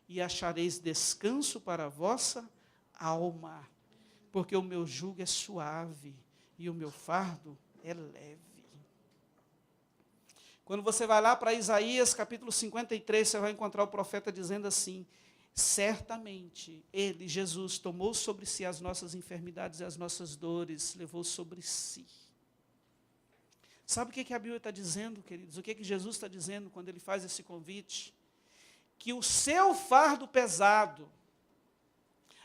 e achareis descanso para a vossa alma, porque o meu jugo é suave e o meu fardo é leve. Quando você vai lá para Isaías, capítulo 53, você vai encontrar o profeta dizendo assim, certamente, ele, Jesus, tomou sobre si as nossas enfermidades e as nossas dores, levou sobre si. Sabe o que a Bíblia está dizendo, queridos? O que Jesus está dizendo quando ele faz esse convite? Que o seu fardo pesado,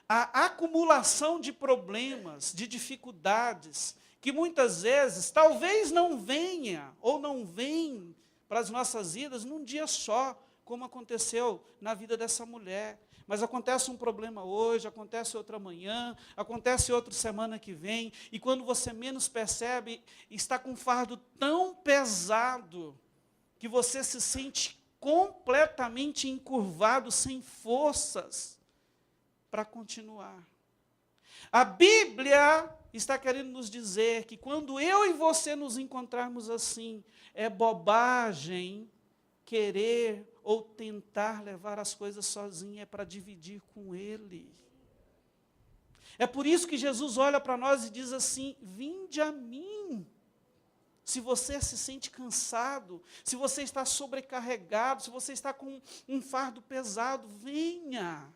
a acumulação de problemas, de dificuldades, que muitas vezes, talvez não venha, ou não vem para as nossas vidas num dia só, como aconteceu na vida dessa mulher. Mas acontece um problema hoje, acontece outro amanhã, acontece outro semana que vem, e quando você menos percebe, está com um fardo tão pesado, que você se sente completamente encurvado, sem forças para continuar. A Bíblia está querendo nos dizer que quando eu e você nos encontrarmos assim, é bobagem querer ou tentar levar as coisas sozinho, é para dividir com Ele. É por isso que Jesus olha para nós e diz assim, vinde a mim. Se você se sente cansado, se você está sobrecarregado, se você está com um fardo pesado, venha.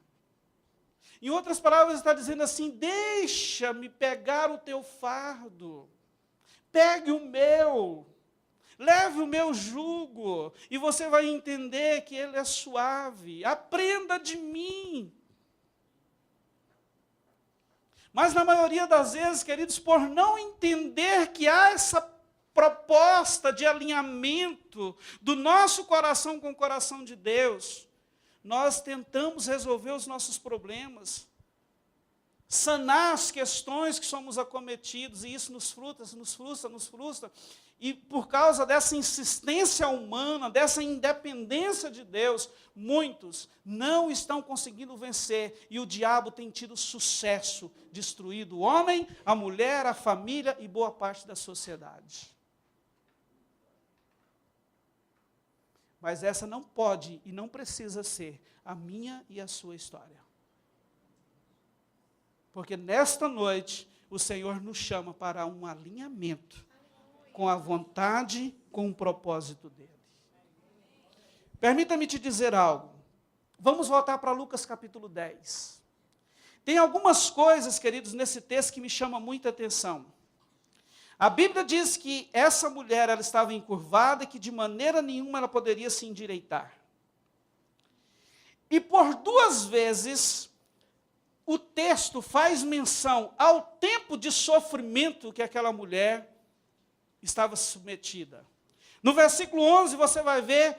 Em outras palavras, está dizendo assim, deixa-me pegar o teu fardo, pegue o meu, leve o meu jugo, e você vai entender que ele é suave, aprenda de mim. Mas na maioria das vezes, queridos, por não entender que há essa proposta de alinhamento do nosso coração com o coração de Deus, nós tentamos resolver os nossos problemas, sanar as questões que somos acometidos, e isso nos frustra, e por causa dessa insistência humana, dessa independência de Deus, muitos não estão conseguindo vencer, e o diabo tem tido sucesso, destruído o homem, a mulher, a família e boa parte da sociedade. Mas essa não pode e não precisa ser a minha e a sua história. Porque nesta noite, o Senhor nos chama para um alinhamento com a vontade, com o propósito dEle. Permita-me te dizer algo. Vamos voltar para Lucas capítulo 10. Tem algumas coisas, queridos, nesse texto que me chamam muita atenção. A Bíblia diz que essa mulher ela estava encurvada e que de maneira nenhuma ela poderia se endireitar. E por 2 vezes, o texto faz menção ao tempo de sofrimento que aquela mulher estava submetida. No versículo 11 você vai ver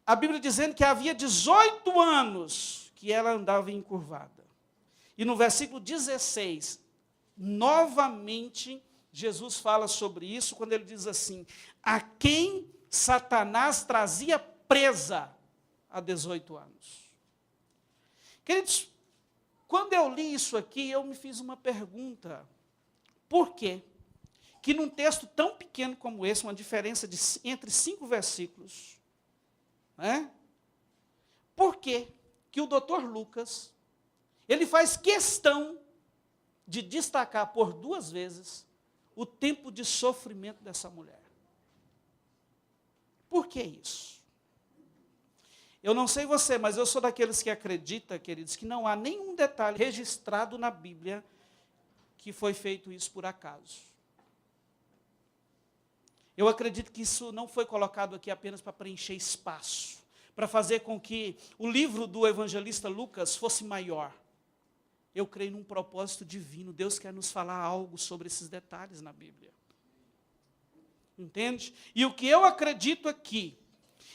a Bíblia dizendo que havia 18 anos que ela andava encurvada. E no versículo 16, novamente, Jesus fala sobre isso quando ele diz assim, a quem Satanás trazia presa há 18 anos. Queridos, quando eu li isso aqui, eu me fiz uma pergunta. Por quê? Que num texto tão pequeno como esse, uma diferença entre 5 versículos, por quê que o doutor Lucas, ele faz questão de destacar por 2 vezes o tempo de sofrimento dessa mulher? Por que isso? Eu não sei você, mas eu sou daqueles que acredita, queridos, que não há nenhum detalhe registrado na Bíblia que foi feito isso por acaso. Eu acredito que isso não foi colocado aqui apenas para preencher espaço, para fazer com que o livro do evangelista Lucas fosse maior. Eu creio num propósito divino. Deus quer nos falar algo sobre esses detalhes na Bíblia. Entende? E o que eu acredito aqui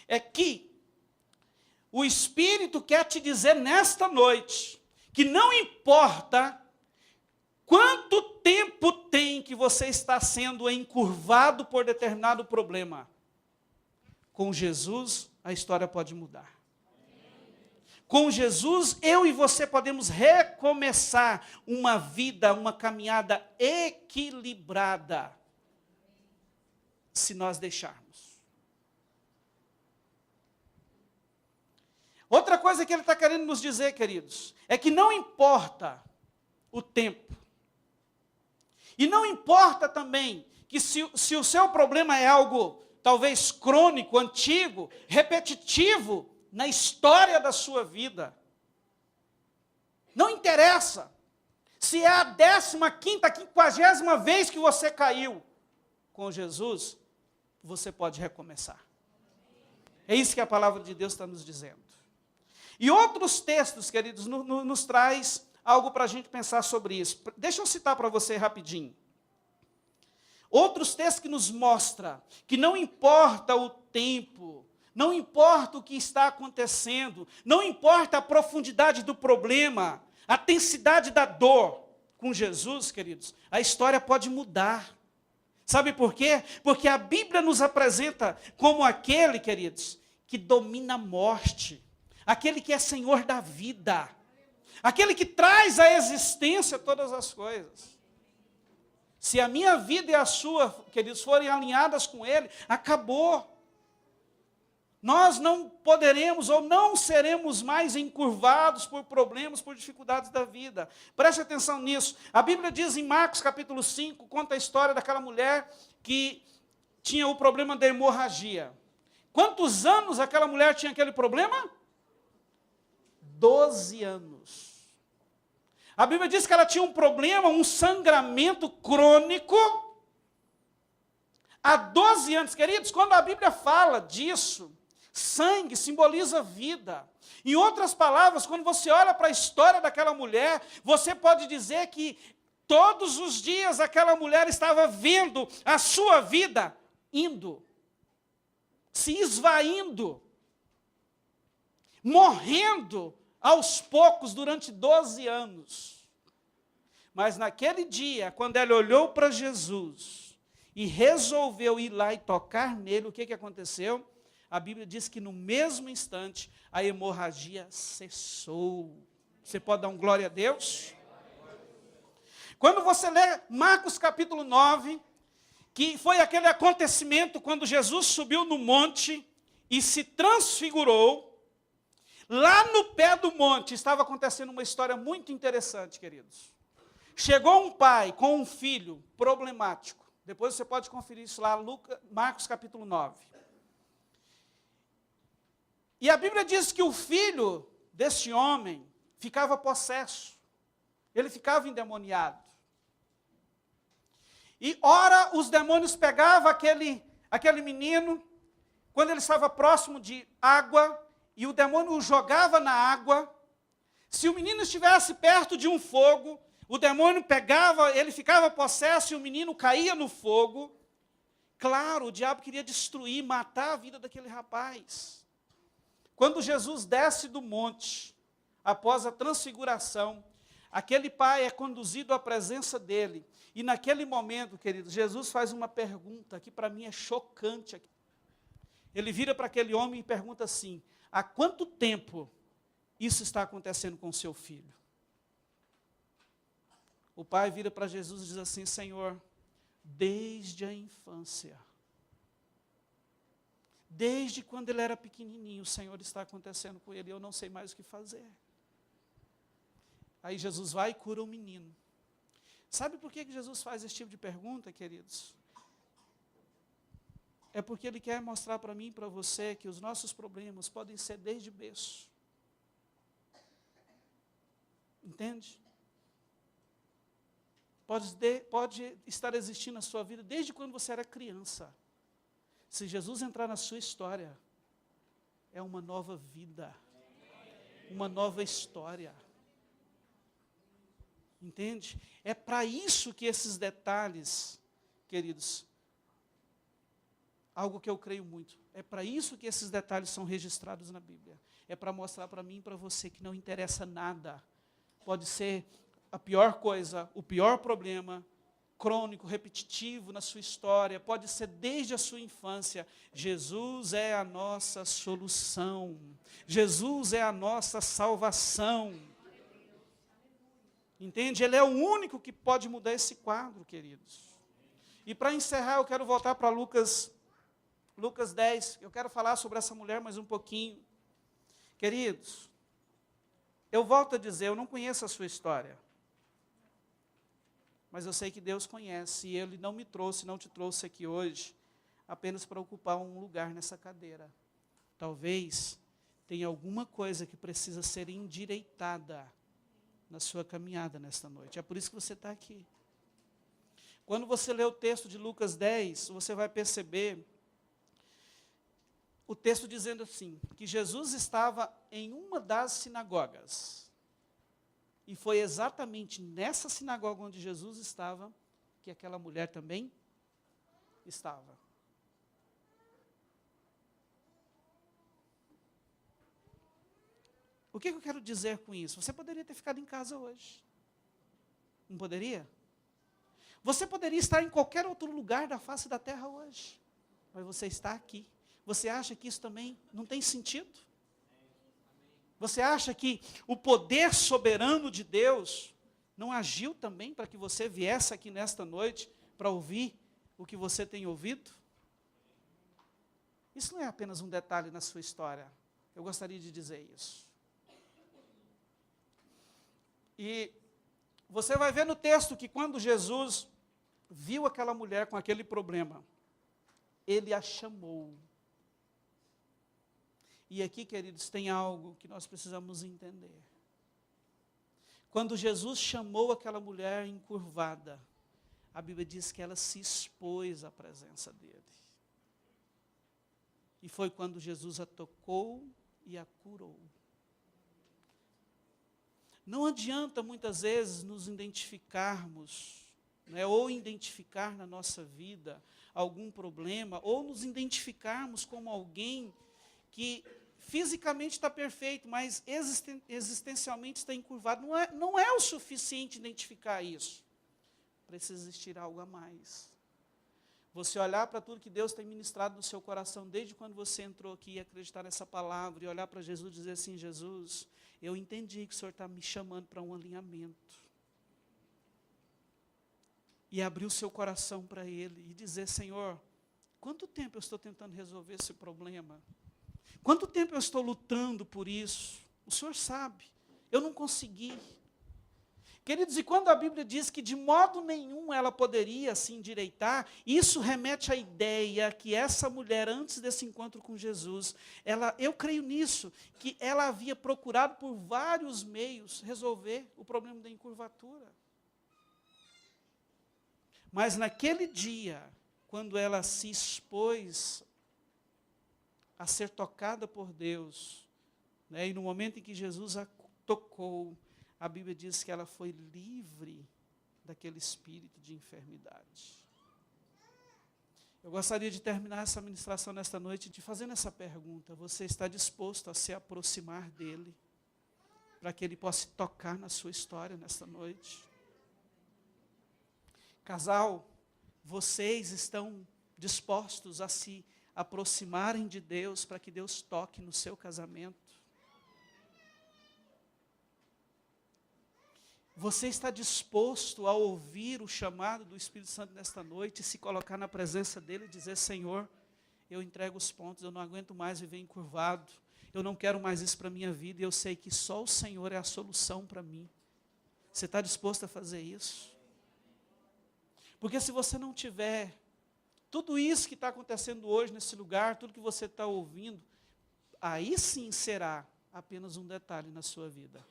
é que o Espírito quer te dizer nesta noite que não importa quanto tempo tem que que você está sendo encurvado por determinado problema, com Jesus a história pode mudar. Com Jesus, eu e você podemos recomeçar uma vida, uma caminhada equilibrada, se nós deixarmos. Outra coisa que ele está querendo nos dizer, queridos, é que não importa o tempo, e não importa também que se o seu problema é algo talvez crônico, antigo, repetitivo, na história da sua vida. Não interessa se é a 15ª, 50ª vez que você caiu. Com Jesus, você pode recomeçar. É isso que a palavra de Deus está nos dizendo. E outros textos, queridos, nos traz algo para a gente pensar sobre isso. Deixa eu citar para você rapidinho. Outros textos que nos mostram que não importa o tempo, não importa o que está acontecendo, não importa a profundidade do problema, a intensidade da dor, com Jesus, queridos, a história pode mudar. Sabe por quê? Porque a Bíblia nos apresenta como aquele, queridos, que domina a morte, aquele que é Senhor da vida, aquele que traz à existência todas as coisas. Se a minha vida e a sua, queridos, forem alinhadas com Ele, acabou. Nós não poderemos ou não seremos mais encurvados por problemas, por dificuldades da vida. Preste atenção nisso. A Bíblia diz em Marcos capítulo 5, conta a história daquela mulher que tinha o problema da hemorragia. Quantos anos aquela mulher tinha aquele problema? 12 anos. A Bíblia diz que ela tinha um problema, um sangramento crônico, há 12 anos. Queridos, quando a Bíblia fala disso, sangue simboliza vida. Em outras palavras, quando você olha para a história daquela mulher, você pode dizer que todos os dias aquela mulher estava vendo a sua vida indo, se esvaindo, morrendo aos poucos durante 12 anos. Mas naquele dia, quando ela olhou para Jesus e resolveu ir lá e tocar nele, o que aconteceu? A Bíblia diz que no mesmo instante a hemorragia cessou. Você pode dar um glória a Deus? Quando você lê Marcos capítulo 9, que foi aquele acontecimento quando Jesus subiu no monte e se transfigurou, lá no pé do monte estava acontecendo uma história muito interessante, queridos. Chegou um pai com um filho problemático. Depois você pode conferir isso lá, Marcos capítulo 9. E a Bíblia diz que o filho desse homem ficava possesso. Ele ficava endemoniado. E ora os demônios pegavam aquele menino, quando ele estava próximo de água, e o demônio o jogava na água. Se o menino estivesse perto de um fogo, o demônio pegava, ele ficava possesso e o menino caía no fogo. Claro, o diabo queria destruir, matar a vida daquele rapaz. Quando Jesus desce do monte, após a transfiguração, aquele pai é conduzido à presença dele. E naquele momento, queridos, Jesus faz uma pergunta que para mim é chocante. Ele vira para aquele homem e pergunta assim: há quanto tempo isso está acontecendo com o seu filho? O pai vira para Jesus e diz assim: Senhor, desde a infância. Desde quando ele era pequenininho, o Senhor está acontecendo com ele, eu não sei mais o que fazer. Aí Jesus vai e cura o menino. Sabe por que Jesus faz esse tipo de pergunta, queridos? É porque Ele quer mostrar para mim e para você que os nossos problemas podem ser desde berço. Entende? Pode estar existindo na sua vida desde quando você era criança. Se Jesus entrar na sua história, é uma nova vida, uma nova história. Entende? É para isso que esses detalhes, queridos, algo que eu creio muito, é para isso que esses detalhes são registrados na Bíblia. É para mostrar para mim e para você que não interessa nada. Pode ser a pior coisa, o pior problema, crônico, repetitivo na sua história, pode ser desde a sua infância. Jesus é a nossa solução. Jesus é a nossa salvação. Entende? Ele é o único que pode mudar esse quadro, queridos. E para encerrar, eu quero voltar para Lucas 10. Eu quero falar sobre essa mulher mais um pouquinho. Queridos, eu volto a dizer, eu não conheço a sua história. Mas eu sei que Deus conhece, e Ele não me trouxe, não te trouxe aqui hoje, apenas para ocupar um lugar nessa cadeira. Talvez tenha alguma coisa que precisa ser endireitada na sua caminhada nesta noite. É por isso que você está aqui. Quando você lê o texto de Lucas 10, você vai perceber o texto dizendo assim, que Jesus estava em uma das sinagogas. E foi exatamente nessa sinagoga onde Jesus estava, que aquela mulher também estava. O que eu quero dizer com isso? Você poderia ter ficado em casa hoje. Não poderia? Você poderia estar em qualquer outro lugar da face da terra hoje. Mas você está aqui. Você acha que isso também não tem sentido? Você acha que o poder soberano de Deus não agiu também para que você viesse aqui nesta noite para ouvir o que você tem ouvido? Isso não é apenas um detalhe na sua história. Eu gostaria de dizer isso. E você vai ver no texto que quando Jesus viu aquela mulher com aquele problema, Ele a chamou. E aqui, queridos, tem algo que nós precisamos entender. Quando Jesus chamou aquela mulher encurvada, a Bíblia diz que ela se expôs à presença dele. E foi quando Jesus a tocou e a curou. Não adianta muitas vezes nos identificarmos, ou identificar na nossa vida algum problema, ou nos identificarmos como alguém que fisicamente está perfeito, mas existencialmente está encurvado. Não é o suficiente identificar isso. Precisa existir algo a mais. Você olhar para tudo que Deus tem ministrado no seu coração, desde quando você entrou aqui e acreditar nessa palavra, e olhar para Jesus e dizer assim, Jesus, eu entendi que o Senhor está me chamando para um alinhamento. E abrir o seu coração para Ele e dizer, Senhor, quanto tempo eu estou tentando resolver esse problema? Quanto tempo eu estou lutando por isso? O Senhor sabe, eu não consegui. Queridos, e quando a Bíblia diz que de modo nenhum ela poderia se endireitar, isso remete à ideia que essa mulher, antes desse encontro com Jesus, eu creio nisso, que ela havia procurado por vários meios resolver o problema da encurvatura. Mas naquele dia, quando ela se expôs a ser tocada por Deus, e no momento em que Jesus a tocou, a Bíblia diz que ela foi livre daquele espírito de enfermidade. Eu gostaria de terminar essa ministração nesta noite te fazendo essa pergunta. Você está disposto a se aproximar dele, para que ele possa tocar na sua história nesta noite? Casal, vocês estão dispostos a se aproximarem de Deus para que Deus toque no seu casamento? Você está disposto a ouvir o chamado do Espírito Santo nesta noite e se colocar na presença dele e dizer, Senhor, eu entrego os pontos, eu não aguento mais viver encurvado, eu não quero mais isso para a minha vida e eu sei que só o Senhor é a solução para mim. Você está disposto a fazer isso? Porque se você não tiver tudo isso que está acontecendo hoje nesse lugar, tudo que você está ouvindo, aí sim será apenas um detalhe na sua vida.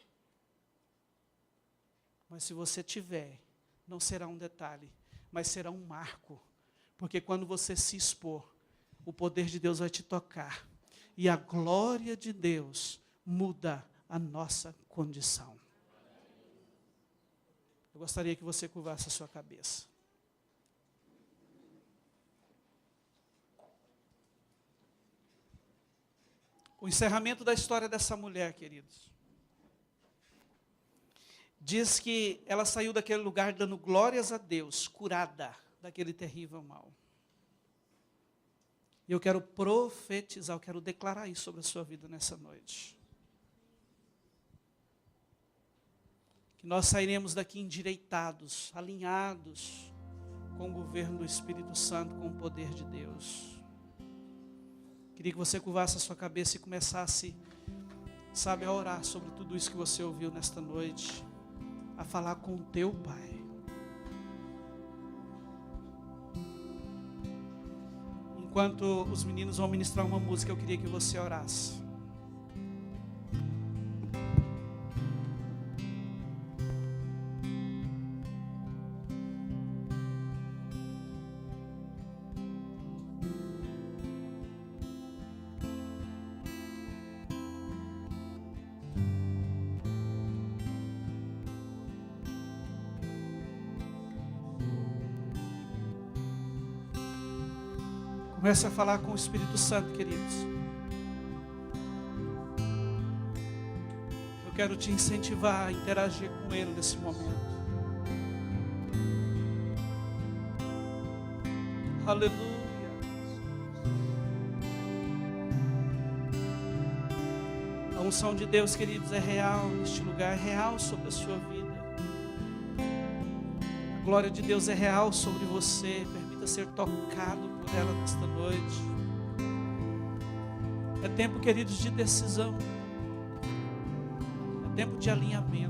Mas se você tiver, não será um detalhe, mas será um marco. Porque quando você se expor, o poder de Deus vai te tocar. E a glória de Deus muda a nossa condição. Eu gostaria que você curvasse a sua cabeça. O encerramento da história dessa mulher, queridos. diz que ela saiu daquele lugar dando glórias a Deus, curada daquele terrível mal. E eu quero profetizar, eu quero declarar isso sobre a sua vida nessa noite. Que nós sairemos daqui endireitados, alinhados com o governo do Espírito Santo, com o poder de Deus. Queria que você curvasse a sua cabeça e começasse, sabe, a orar sobre tudo isso que você ouviu nesta noite, a falar com o teu Pai. Enquanto os meninos vão ministrar uma música, eu queria que você orasse. Comece a falar com o Espírito Santo, queridos. Eu quero te incentivar a interagir com Ele nesse momento. Aleluia. A unção de Deus, queridos, é real neste lugar, é real sobre a sua vida. A glória de Deus é real sobre você. Permita ser tocado por ela nesta noite. É tempo, queridos, de decisão. É tempo de alinhamento.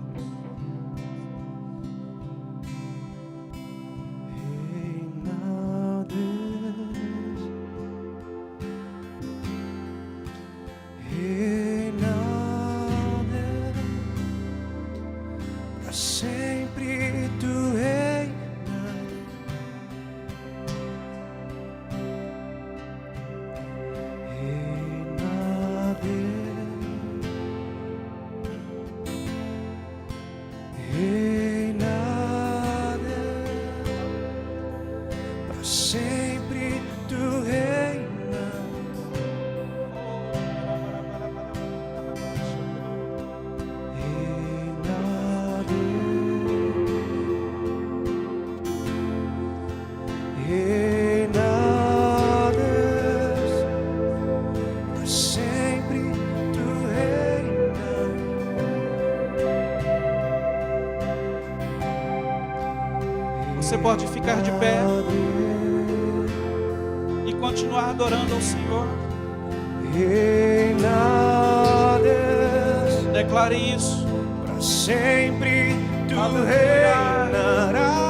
Sempre tu reina. Sempre tu reina. Você pode ficar de pé e continuar adorando ao Senhor. Declare isso. Para sempre tu Aleluia. reinarás.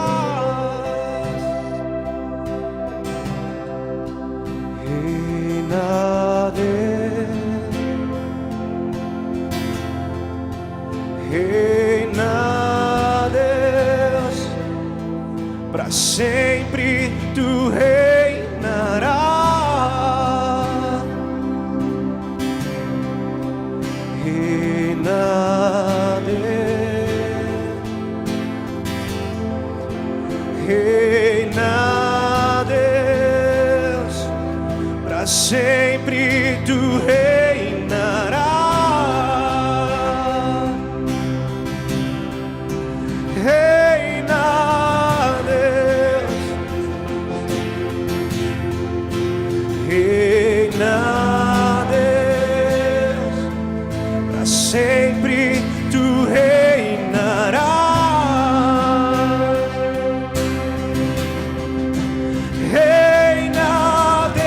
Reina Deus, reina Deus, para sempre tu reinarás. Reina Deus, reina Deus, para sempre tu reinarás. Reina Deus, reina Deus, para sempre tu reinarás. Reina Deus,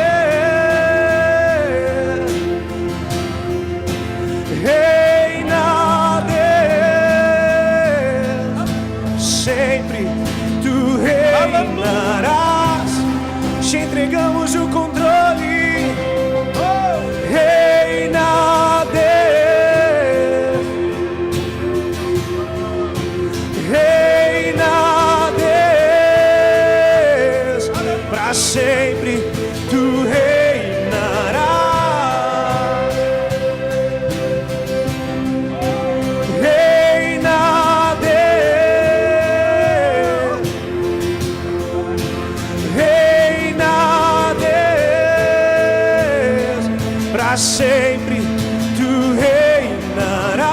reina Deus, sempre tu reinarás. Te entregamos o controle. Reina Deus, reina Deus, para sempre tu reinarás. Reina Deus, reina Deus, para sempre tu reinarás.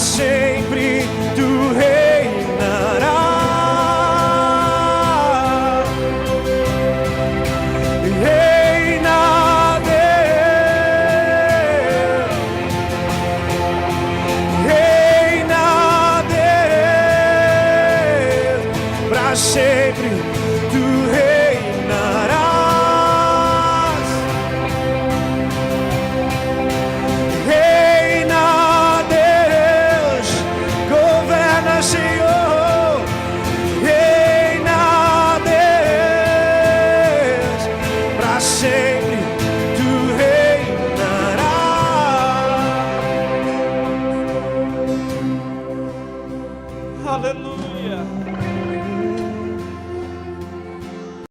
sempre tu reinarás. Reina, Deus. Reina, Deus. Pra sempre tu reinarás. Reina, Deus, governa, Senhor. Reina, Deus, pra sempre.